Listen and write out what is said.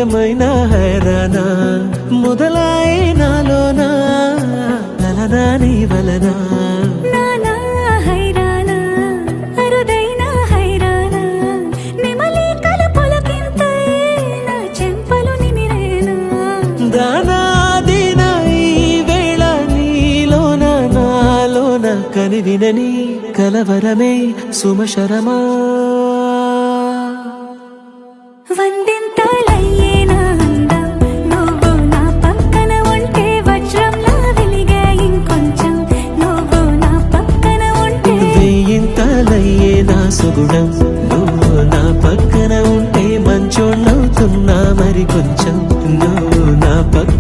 మాయమైన హైరానా మొదలాయే నాలోనా నలనా నీ వలనా నానా హైరానా అరుదైన హైరానా నెమలి కలపులకింతై నా చెంపలు నిమిరేనా దానాదిన ఈ వేళ నీలోన నాలోన కనివినని కలవరమే సుమశరమా